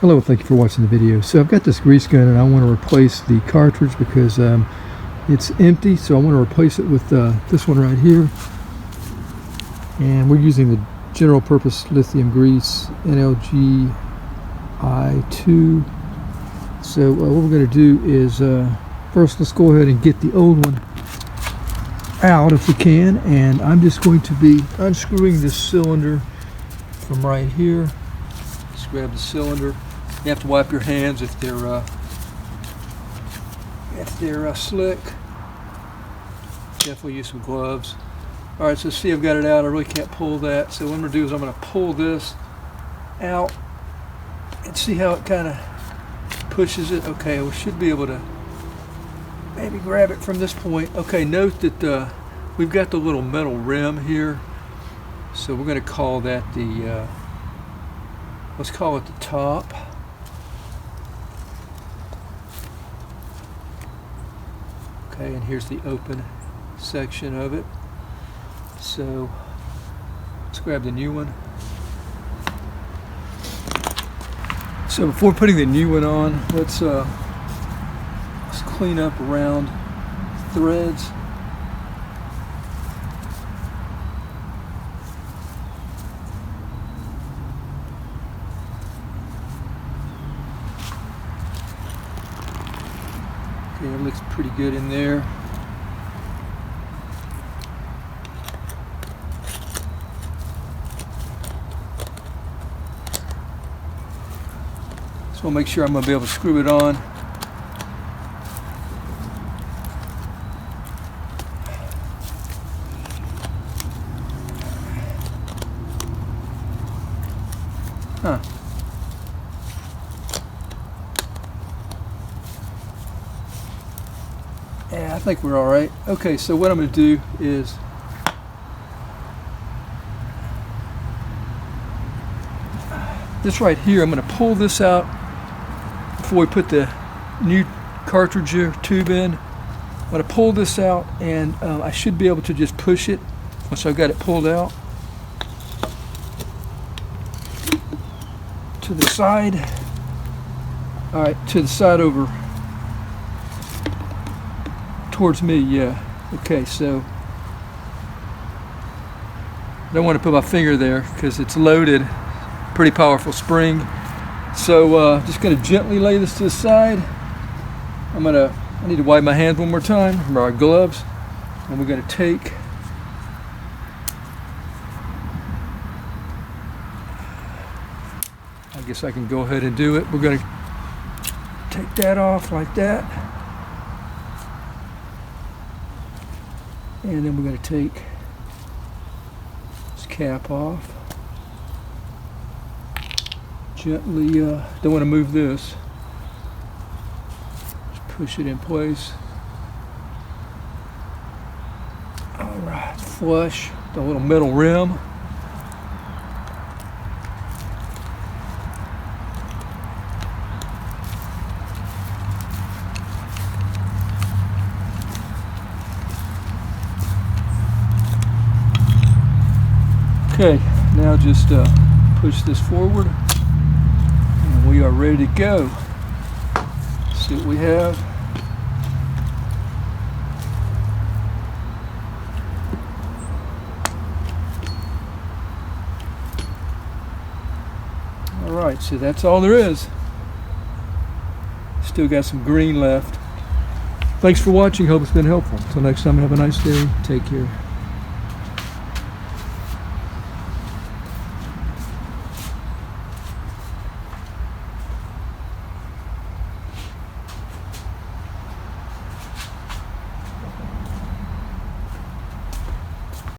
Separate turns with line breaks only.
Hello, thank you for watching the video. So I've got this grease gun and I want to replace the cartridge because it's empty, so I want to replace it with this one right here. And we're using the general purpose lithium grease NLGI 2. So what we're going to do is first let's go ahead and get the old one out if we can, and I'm just going to be unscrewing this cylinder from right here. Just grab the cylinder. You have to wipe your hands if they're slick. Definitely use some gloves. All right, so see, I've got it out. I really can't pull that. So what I'm going to do is I'm going to pull this out and see how it kind of pushes it. Okay, we should be able to maybe grab it from this point. Okay, note that we've got the little metal rim here. So we're going to call that the, let's call it the top. Okay, and here's the open section of it. So let's grab the new one. So before putting the new one on, let's clean up around threads. Okay, it looks pretty good in there. So I'll make sure I'm going to be able to screw it on. Huh. Yeah, I think we're all right. Okay, so what I'm going to do is this right here, I'm going to pull this out before we put the new cartridge tube in. I'm going to pull this out, and I should be able to just push it once I've got it pulled out to the side. All right, to the side over towards me, yeah. Okay, so I don't want to put my finger there because it's loaded. Pretty powerful spring. So just going to gently lay this to the side. I need to wipe my hands one more time, remember our gloves, and we're going to take I guess I can go ahead and do it. We're going to take that off like that, and then we're going to take this cap off. Gently, don't want to move this. Just push it in place. All right, flush the little metal rim. Okay, now just push this forward. We are ready to go. See what we have. All right, so that's all there is. Still got some green left. Thanks for watching. Hope it's been helpful. Until next time, have a nice day. Take care.